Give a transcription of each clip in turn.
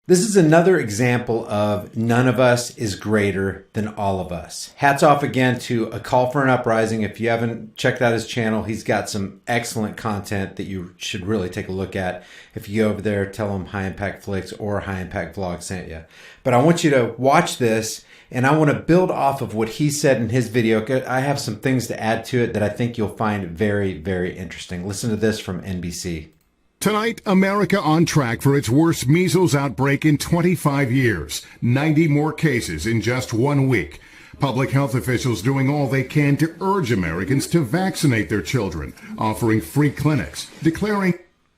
This is another example of none of us is greater than all of us. Hats off again to A Call for an Uprising. If you haven't checked out his channel, he's got some excellent content that you should really take a look at. If you go over there, tell him High Impact Flicks or High Impact Vlog sent you. But I want you to watch this, and I want to build off of what he said in his video. I have some things to add to it that I think you'll find very, very interesting. Listen to this from NBC. Tonight, America on track for its worst measles outbreak in 25 years. 90 more cases in just 1 week. Public health officials doing all they can to urge Americans to vaccinate their children, offering free clinics, declaring...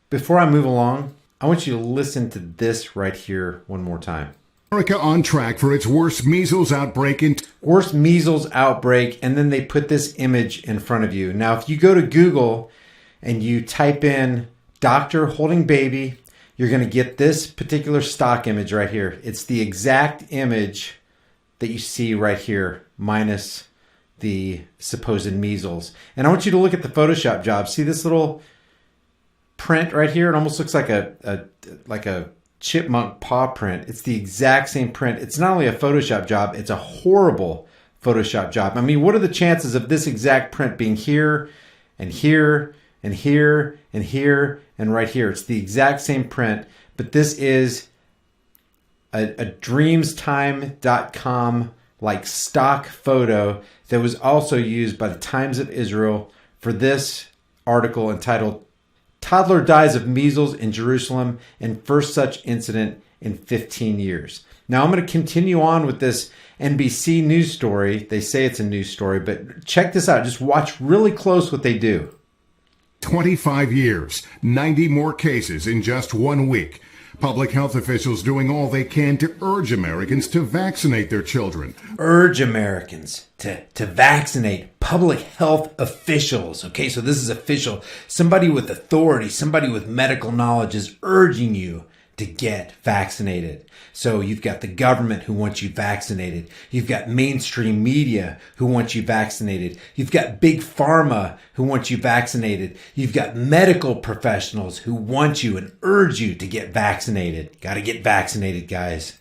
Before I move along, I want you to listen to this right here one more time. America on track for its worst measles outbreak in... Worst measles outbreak, and then they put this image in front of you. Now, if you go to Google and you type in doctor holding baby, you're going to get this particular stock image right here. It's the exact image that you see right here, minus the supposed measles. And I want you to look at the Photoshop job. See this little print right here? It almost looks like a chipmunk paw print. It's the exact same print. It's not only a Photoshop job, it's a horrible Photoshop job. I mean, what are the chances of this exact print being here and here and here and here and right here? It's the exact same print, but this is a dreamstime.com like stock photo that was also used by the Times of Israel for this article entitled "Toddler Dies of Measles in Jerusalem and First Such Incident in 15 Years." Now I'm going to continue on with this NBC news story. They say it's a news story, but check this out. Just watch really close what they do. 25 years, 90 more cases in just 1 week. Public health officials doing all they can to urge Americans to vaccinate their children. Urge Americans to vaccinate. Public health officials. Okay, so this is official. Somebody with authority, somebody with medical knowledge is urging you to get vaccinated. So you've got the government who wants you vaccinated. You've got mainstream media who wants you vaccinated. You've got big pharma who wants you vaccinated. You've got medical professionals who want you and urge you to get vaccinated. Got to get vaccinated, guys.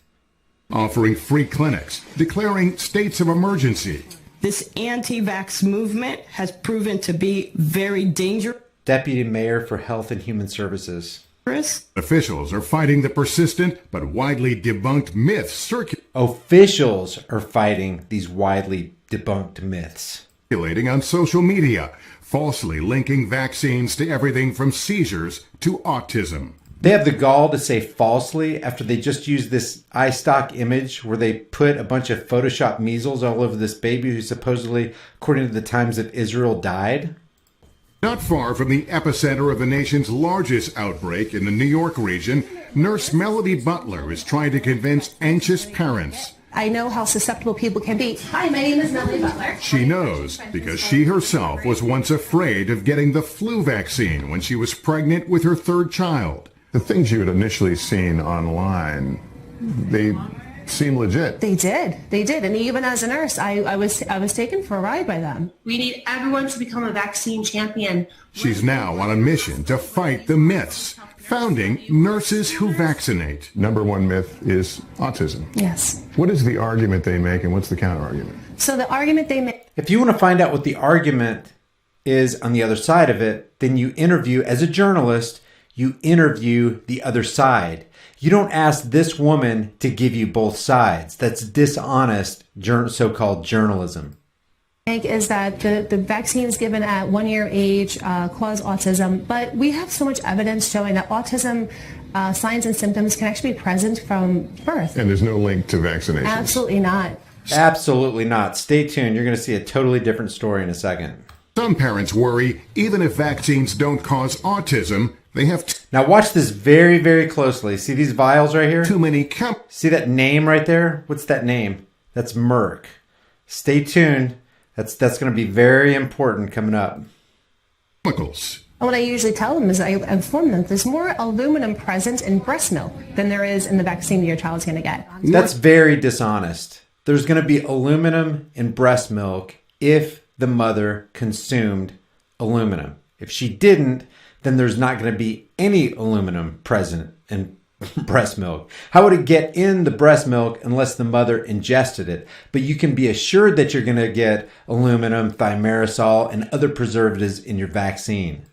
Offering free clinics, declaring states of emergency. This anti-vax movement has proven to be very dangerous. Deputy Mayor for Health and Human Services. Officials are fighting the persistent but widely debunked myths Officials are fighting these widely debunked myths circulating on social media, falsely linking vaccines to everything from seizures to autism. They have the gall to say falsely after they just used this iStock image where they put a bunch of Photoshop measles all over this baby who supposedly, according to the Times of Israel, died. Not far from the epicenter of the nation's largest outbreak in the New York region, nurse Melody Butler is trying to convince anxious parents. I know how susceptible people can be. Hi, my name is Melody Butler. She knows because she herself was once afraid of getting the flu vaccine when she was pregnant with her third child. The things you had initially seen online, they seem legit. They did. And even as a nurse, I was taken for a ride by them. We need everyone to become a vaccine champion. She's now on a mission to fight the myths, founding Nurses Who Vaccinate. Number one myth is autism. Yes. What is the argument they make and what's the counter argument? So the argument they make... If you want to find out what the argument is on the other side of it, then you interview, as a journalist, you interview the other side. You don't ask this woman to give you both sides. That's dishonest so-called journalism. Is that the vaccines given at 1 year age cause autism, but we have so much evidence showing that autism signs and symptoms can actually be present from birth. And there's no link to vaccinations? Absolutely not. Absolutely not. Stay tuned. You're going to see a totally different story in a second. Some parents worry even if vaccines don't cause autism, they have now watch this very, very closely. See these vials right here? Too many See that name right there? What's that name? That's Merck. Stay tuned. That's going to be very important coming up. Chemicals. What I usually tell them is I inform them there's more aluminum present in breast milk than there is in the vaccine your child's going to get. That's very dishonest. There's going to be aluminum in breast milk if the mother consumed aluminum. If she didn't, then there's not going to be any aluminum present in breast milk. How would it get in the breast milk unless the mother ingested it? But you can be assured that you're going to get aluminum, thimerosal, and other preservatives in your vaccine.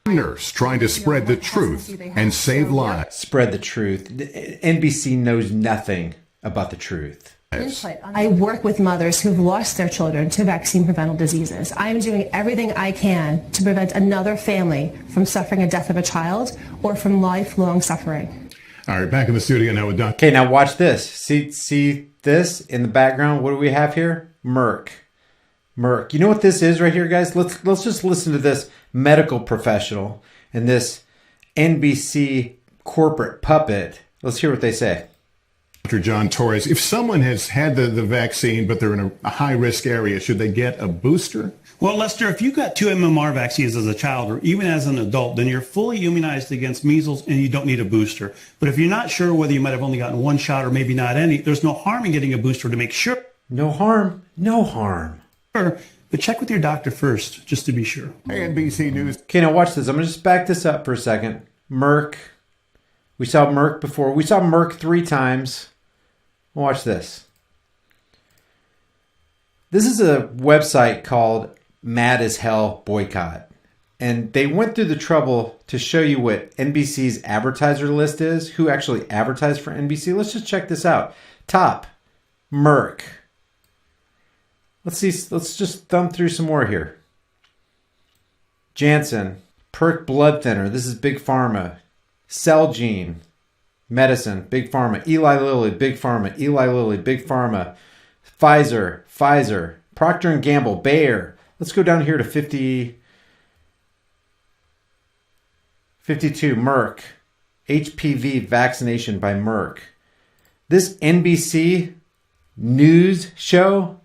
Nurse trying to spread the truth and save lives. Spread the truth. NBC knows nothing about the truth. I work with mothers who've lost their children to vaccine-preventable diseases. I'm doing everything I can to prevent another family from suffering a death of a child or from lifelong suffering. All right, back in the studio now with Dr. Okay, now watch this. See this in the background? What do we have here? Merck. Merck. You know what this is right here, guys? Let's just listen to this medical professional and this NBC corporate puppet. Let's hear what they say. Dr. John Torres, if someone has had the vaccine but they're in a high-risk area, should they get a booster? Well, Lester, if you got 2 MMR vaccines as a child or even as an adult, then you're fully immunized against measles and you don't need a booster. But if you're not sure whether you might have only gotten 1 shot or maybe not any, there's no harm in getting a booster to make sure. No harm. No harm. But check with your doctor first, just to be sure. Hey, NBC News. Okay, now watch this. I'm going to just back this up for a second. Merck. We saw Merck before. We saw Merck 3 times. Watch this. This is a website called Mad as Hell Boycott. And they went through the trouble to show you what NBC's advertiser list is, who actually advertised for NBC. Let's just check this out. Top, Merck. Let's just thumb through some more here. Janssen, Perk blood thinner. This is Big Pharma. Celgene, medicine, Big Pharma. Eli Lilly, Big Pharma. Eli Lilly, Big Pharma. Pfizer, Procter & Gamble, Bayer. Let's go down here to 52, Merck. HPV vaccination by Merck. This NBC news show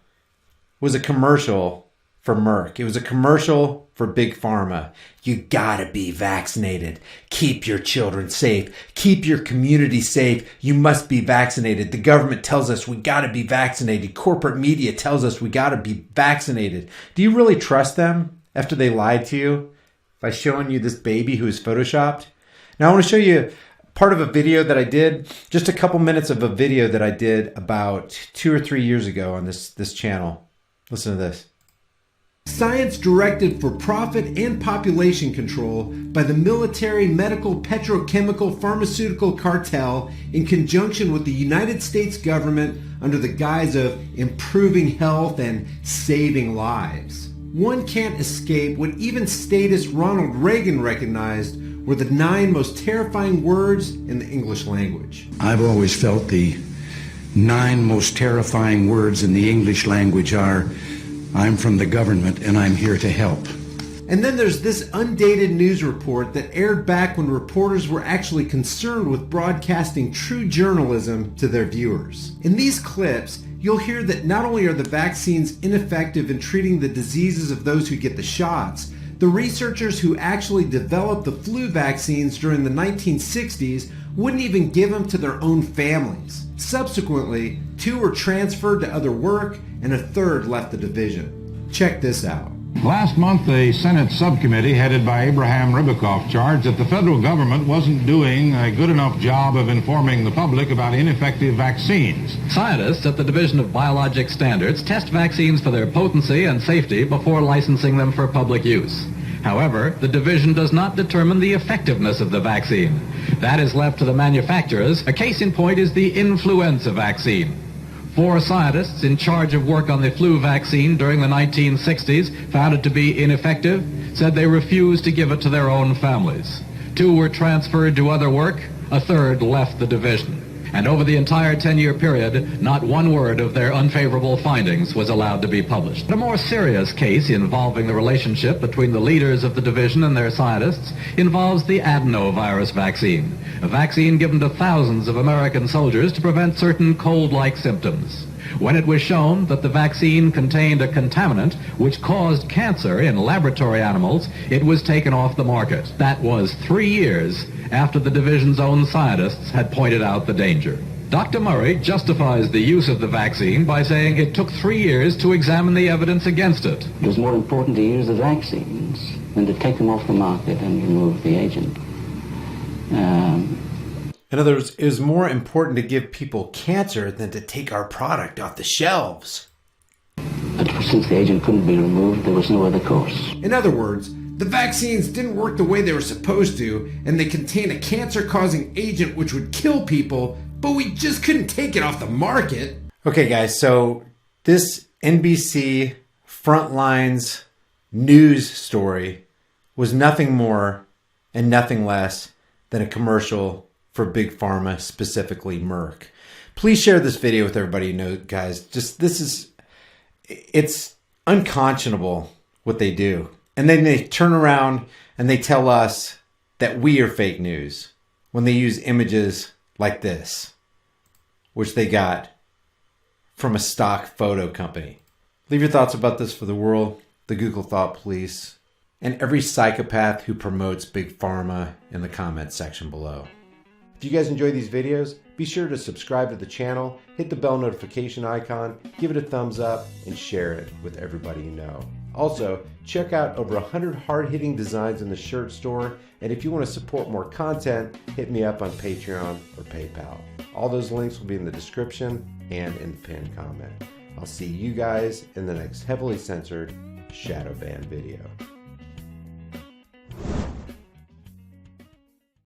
was a commercial for Merck. It was a commercial for Big Pharma. You gotta be vaccinated. Keep your children safe. Keep your community safe. You must be vaccinated. The government tells us we gotta be vaccinated. Corporate media tells us we gotta be vaccinated. Do you really trust them after they lied to you by showing you this baby who is photoshopped? Now I want to show you part of a video that I did, just a couple minutes of a video that I did about 2 or 3 years ago on this channel. Listen to this. Science directed for profit and population control by the military, medical, petrochemical, pharmaceutical cartel in conjunction with the United States government under the guise of improving health and saving lives. One can't escape what even statist Ronald Reagan recognized were the 9 most terrifying words in the English language. I've always felt the 9 most terrifying words in the English language are, I'm from the government and I'm here to help. And then there's this undated news report that aired back when reporters were actually concerned with broadcasting true journalism to their viewers. In these clips, you'll hear that not only are the vaccines ineffective in treating the diseases of those who get the shots, the researchers who actually developed the flu vaccines during the 1960s wouldn't even give them to their own families. Subsequently, 2 were transferred to other work and a 3rd left the division. Check this out. Last month, a Senate subcommittee headed by Abraham Ribicoff charged that the federal government wasn't doing a good enough job of informing the public about ineffective vaccines. Scientists at the Division of Biologic Standards test vaccines for their potency and safety before licensing them for public use. However, the division does not determine the effectiveness of the vaccine. That is left to the manufacturers. A case in point is the influenza vaccine. 4 scientists in charge of work on the flu vaccine during the 1960s found it to be ineffective, said they refused to give it to their own families. 2 were transferred to other work, a 3rd left the division. And over the entire 10-year period, not one word of their unfavorable findings was allowed to be published. A more serious case involving the relationship between the leaders of the division and their scientists involves the adenovirus vaccine, a vaccine given to thousands of American soldiers to prevent certain cold-like symptoms. When it was shown that the vaccine contained a contaminant which caused cancer in laboratory animals, it was taken off the market. That was 3 years after the division's own scientists had pointed out the danger. Dr. Murray justifies the use of the vaccine by saying it took 3 years to examine the evidence against it. It was more important to use the vaccines than to take them off the market and remove the agent. In other words, it was more important to give people cancer than to take our product off the shelves. But since the agent couldn't be removed, there was no other course. In other words, the vaccines didn't work the way they were supposed to, and they contained a cancer-causing agent which would kill people, but we just couldn't take it off the market. Okay, guys, so this NBC Frontlines news story was nothing more and nothing less than a commercial for Big Pharma, specifically Merck. Please share this video with everybody you know, guys. It's unconscionable what they do. And then they turn around and they tell us that we are fake news when they use images like this, which they got from a stock photo company. Leave your thoughts about this for the world, the Google Thought Police, and every psychopath who promotes Big Pharma in the comments section below. If you guys enjoy these videos, be sure to subscribe to the channel, hit the bell notification icon, give it a thumbs up, and share it with everybody you know. Also, check out over 100 hard-hitting designs in the shirt store, and if you want to support more content, hit me up on Patreon or PayPal. All those links will be in the description and in the pinned comment. I'll see you guys in the next heavily censored shadow ban video.